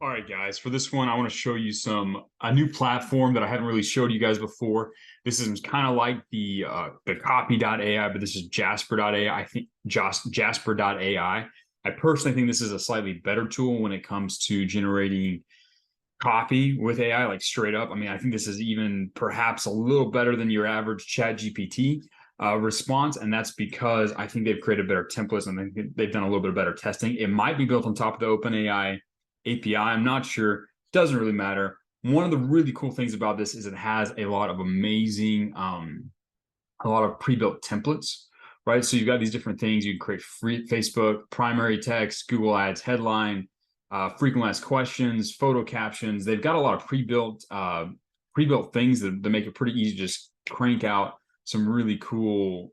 All right, guys, for this one, I want to show you a new platform that I haven't really showed you guys before. This is kind of like the copy.ai, but this is Jasper.ai. I think Jasper.ai. I personally think this is a slightly better tool when it comes to generating copy with AI, like straight up. I mean, I think this is even perhaps a little better than your average chat GPT response. And that's because I think they've created better templates and they've done a little bit of better testing. It might be built on top of the OpenAI API. I'm not sure. Doesn't really matter. One of the really cool things about this is it has a lot of amazing, a lot of pre-built templates, right? So you've got these different things. You can create free Facebook, primary text, Google Ads, headline, frequently asked questions, photo captions. They've got a lot of pre-built things that make it pretty easy to just crank out some really cool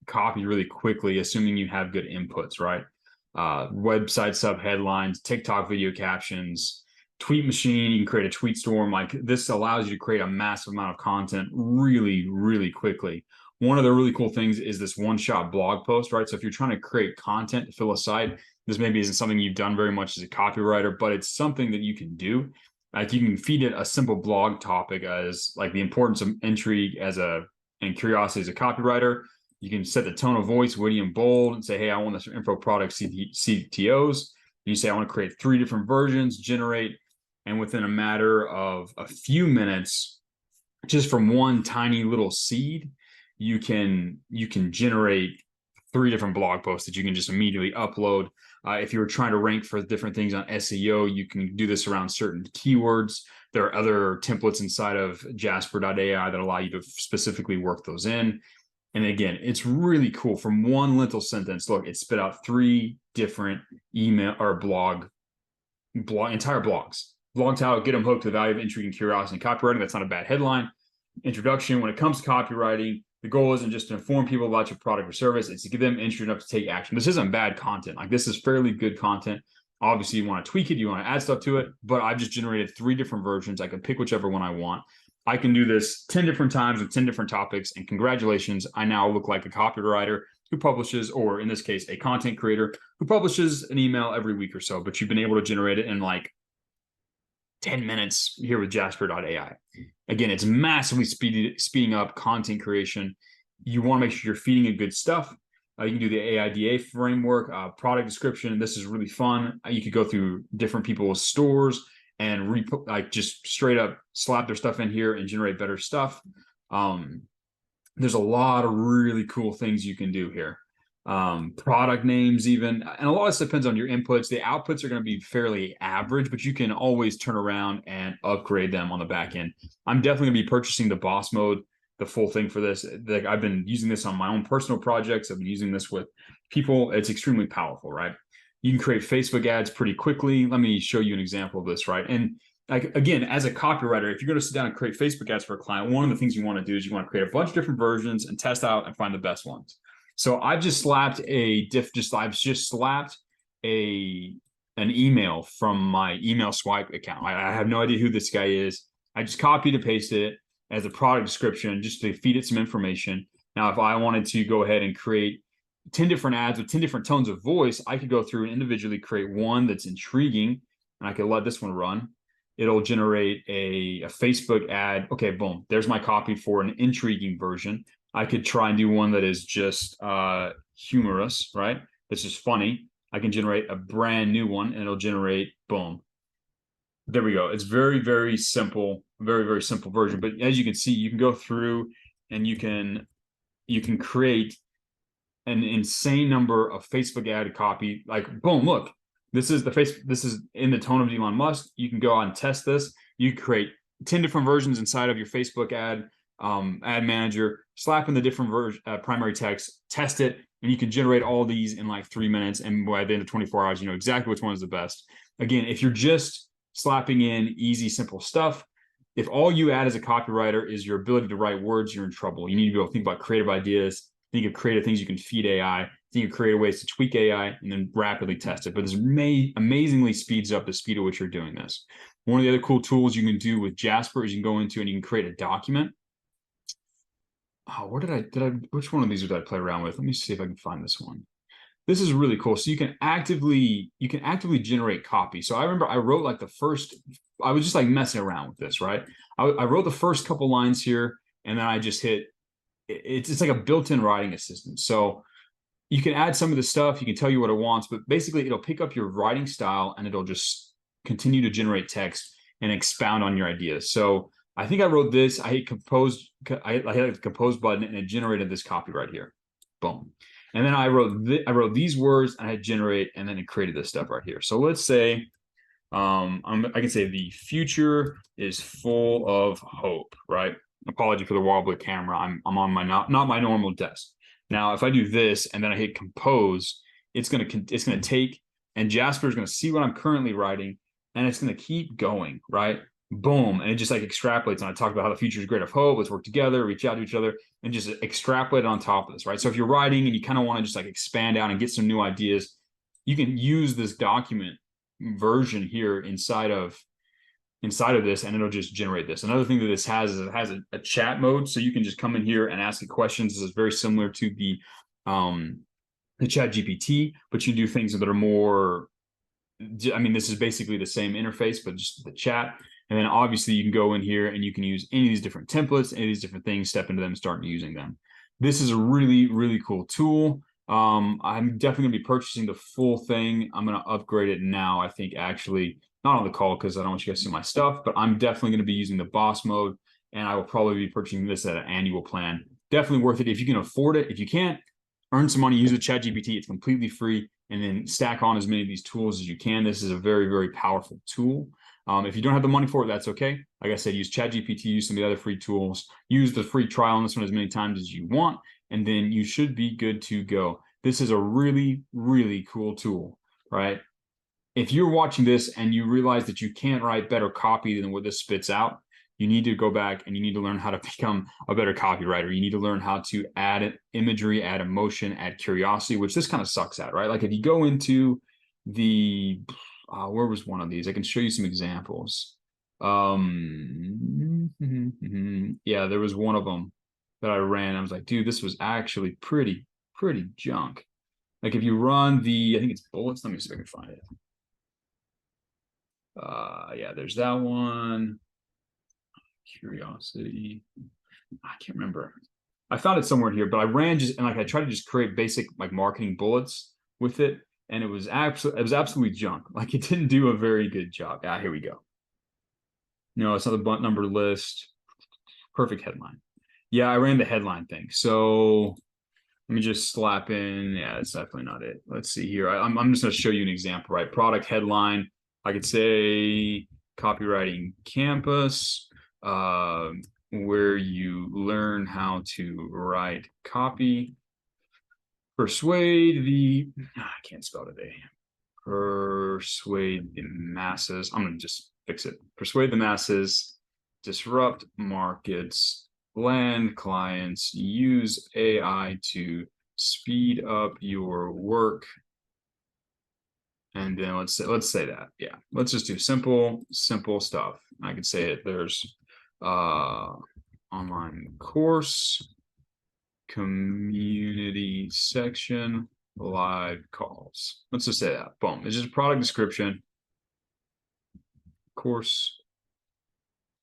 copy really quickly, assuming you have good inputs, right? Website sub headlines, TikTok video captions, tweet machine. You can create a tweet storm. Like this allows you to create a massive amount of content really, really quickly. One of the really cool things is this one-shot blog post, right? So if you're trying to create content to fill a site, this maybe isn't something you've done very much as a copywriter, but it's something that you can do. Like you can feed it a simple blog topic as like the importance of intrigue and curiosity as a copywriter. You can set the tone of voice, witty and bold, and say, hey, I want this info product CTOs. You say, I want to create 3 different versions, generate, and within a matter of a few minutes, just from one tiny little seed, you can generate 3 different blog posts that you can just immediately upload. If you were trying to rank for different things on SEO, you can do this around certain keywords. There are other templates inside of Jasper.ai that allow you to specifically work those in. And again, it's really cool. From one little sentence, look, it spit out 3 different email or entire blogs. Blog title, get them hooked to the value of intrigue and curiosity and copywriting. That's not a bad headline. Introduction, when it comes to copywriting, the goal isn't just to inform people about your product or service. It's to give them interest enough to take action. This isn't bad content. Like this is fairly good content. Obviously, you want to tweak it. You want to add stuff to it. But I've just generated 3 different versions. I can pick whichever one I want. I can do this 10 different times with 10 different topics. And congratulations, I now look like a copywriter who publishes, or in this case, a content creator who publishes an email every week or so. But you've been able to generate it in like 10 minutes here with Jasper.ai. Again, it's massively speeding up content creation. You want to make sure you're feeding it good stuff. You can do the AIDA framework, product description. This is really fun. You could go through different people's stores and just straight up slap their stuff in here and generate better stuff. There's a lot of really cool things you can do here. Product names even, and a lot of this depends on your inputs. The outputs are going to be fairly average, but you can always turn around and upgrade them on the back end. I'm definitely going to be purchasing the boss mode, the full thing for this. Like I've been using this on my own personal projects. I've been using this with people. It's extremely powerful, right? You can create Facebook ads pretty quickly. Let me show you an example of this, right? And like, again, as a copywriter, if you're going to sit down and create Facebook ads for a client, one of the things you want to do is you want to create a bunch of different versions and test out and find the best ones. So I've just slapped an email from my email swipe account. I have no idea who this guy is. I just copied and pasted it as a product description just to feed it some information. Now, if I wanted to go ahead and create 10 different ads with 10 different tones of voice, I could go through and individually create one that's intriguing, and I could let this one run. It'll generate a Facebook ad. Okay, boom. There's my copy for an intriguing version. I could try and do one that is just humorous, right? This is funny. I can generate a brand new one, and it'll generate, boom. There we go. It's very, very simple, very, very simple version. But as you can see, you can go through and you can create an insane number of Facebook ad copy. Like, boom, look. This is in the tone of Elon Musk. You can go out and test this. You can create 10 different versions inside of your Facebook ad manager, slap in the different primary text, test it, and you can generate all these in like 3 minutes. And by the end of 24 hours, you know exactly which one is the best. Again, if you're just slapping in easy, simple stuff, if all you add as a copywriter is your ability to write words, you're in trouble. You need to be able to think about creative ideas, think of creative things you can feed AI, think of creative ways to tweak AI, and then rapidly test it. But this amazingly speeds up the speed at which you're doing this. One of the other cool tools you can do with Jasper is you can go into and you can create a document. Oh, which one of these did I play around with? Let me see if I can find this one. this is really cool. So you can actively generate copy. So I remember I wrote like I was just like messing around with this, right? I wrote the first couple lines here, and then I just hit, it's like a built-in writing assistant. So you can add some of the stuff, you can tell you what it wants, but basically it'll pick up your writing style and it'll just continue to generate text and expound on your ideas. So I think I wrote this, I hit compose, I hit the compose button, and it generated this copy right here. Boom. And then I wrote these words, and I hit generate, and then it created this stuff right here. So let's say, I can say the future is full of hope, right? Apology for the wobbly camera. I'm on my not my normal desk. Now, if I do this and then I hit compose, it's gonna take, and Jasper is gonna see what I'm currently writing, and it's gonna keep going, right? Boom, and it just like extrapolates. And I talked about how the future is great of hope. Let's work together, reach out to each other, and just extrapolate on top of this, right? So if you're writing and you kind of want to just like expand out and get some new ideas, you can use this document version here inside of this, and it'll just generate this. Another thing that this has is it has a chat mode, so you can just come in here and ask it questions. This is very similar to the chat GPT, but you do things that are more, I mean, this is basically the same interface, but just the chat. And then obviously you can go in here and you can use any of these different templates, any of these different things, step into them, start using them. This is a really, really cool tool. I'm definitely gonna be purchasing the full thing. I'm gonna upgrade it now, I think, actually, not on the call because I don't want you guys to see my stuff, but I'm definitely gonna be using the boss mode, and I will probably be purchasing this at an annual plan. Definitely worth it if you can afford it. If you can't, earn some money, use the chat GPT. It's completely free, and then stack on as many of these tools as you can. This is a very, very powerful tool. If you don't have the money for it, that's okay. Like I said, use ChatGPT, use some of the other free tools, use the free trial on this one as many times as you want, and then you should be good to go. This is a really, really cool tool, right? If you're watching this and you realize that you can't write better copy than what this spits out, you need to go back and you need to learn how to become a better copywriter. You need to learn how to add imagery, add emotion, add curiosity, which this kind of sucks at, right? Like if you go into the, where was one of these? I can show you some examples. Yeah, there was one of them that I ran. I was like, dude, this was actually pretty junk. Like if you run the, I think it's bullets. Let me see if I can find it. Yeah, there's that one. Curiosity. I can't remember. I found it somewhere in here, but I ran just, and like I tried to just create basic like marketing bullets with it, and it was absolutely junk. Like it didn't do a very good job. Ah, here we go. No, it's not the bunt number list. Perfect headline. Yeah, I ran the headline thing. So let me just slap in. Yeah, that's definitely not it. Let's see here. I'm just going to show you an example, right? Product headline. I could say copywriting campus, where you learn how to write copy. Persuade the, I can't spell today. Persuade the masses. I'm going to just fix it. Persuade the masses, disrupt markets, land clients, use AI to speed up your work. And then let's say that, yeah, let's just do simple stuff. I could say it. There's online course, community section, live calls. Let's just say that. Boom. It's just a product description, course,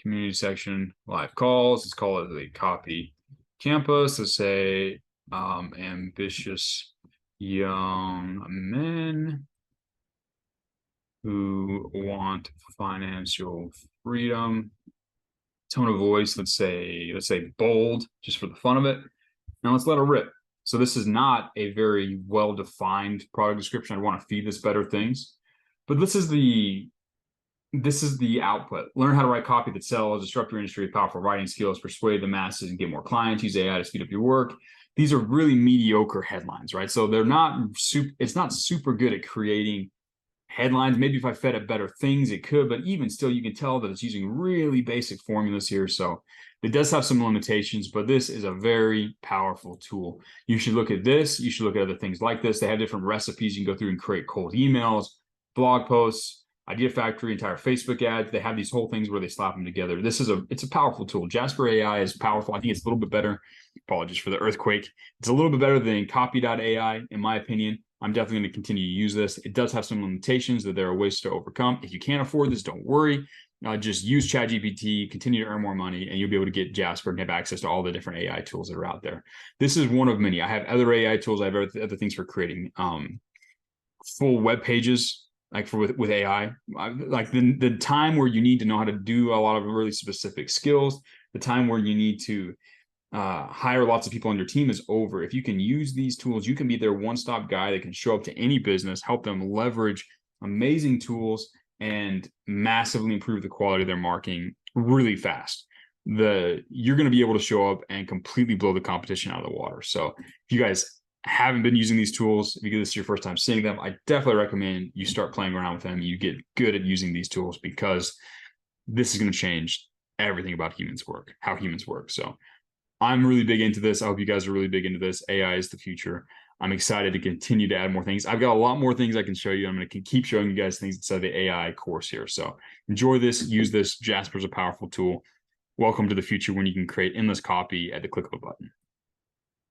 community section, live calls. Let's call it the copy campus. Let's say ambitious young men who want financial freedom. Tone of voice, let's say bold, just for the fun of it. Now let's let it rip. So this is not a very well-defined product description. I want to feed this better things, but this is the output. Learn how to write copy that sells, disrupt your industry with powerful writing skills, persuade the masses and get more clients, use AI to speed up your work. These are really mediocre headlines, right? So they're not it's not super good at creating headlines. Maybe if I fed it better things, it could, but even still, you can tell that it's using really basic formulas here. So it does have some limitations, but this is a very powerful tool. You should look at this. You should look at other things like this. They have different recipes. You can go through and create cold emails, blog posts, idea factory, entire Facebook ads. They have these whole things where they slap them together. It's a powerful tool. Jasper AI is powerful. I think it's a little bit better. Apologies for the earthquake. It's a little bit better than copy.ai, in my opinion. I'm definitely going to continue to use this. It does have some limitations that there are ways to overcome. If you can't afford this, don't worry. Just use ChatGPT, continue to earn more money, and you'll be able to get Jasper and have access to all the different AI tools that are out there. This is one of many. I have other AI tools. I have other things for creating full web pages, like with AI. Like the time where you need to know how to do a lot of really specific skills, the time where you need to hire lots of people on your team is over. If you can use these tools, you can be their one-stop guy that can show up to any business, help them leverage amazing tools, and massively improve the quality of their marketing really fast. You're going to be able to show up and completely blow the competition out of the water. So if you guys haven't been using these tools, because this is your first time seeing them, I definitely recommend you start playing around with them. You get good at using these tools, because this is going to change everything about how humans work. So I'm really big into this. I hope you guys are really big into this. AI is the future. I'm excited to continue to add more things. I've got a lot more things I can show you. I'm going to keep showing you guys things inside the AI course here. So enjoy this, use this. Jasper's a powerful tool. Welcome to the future when you can create endless copy at the click of a button.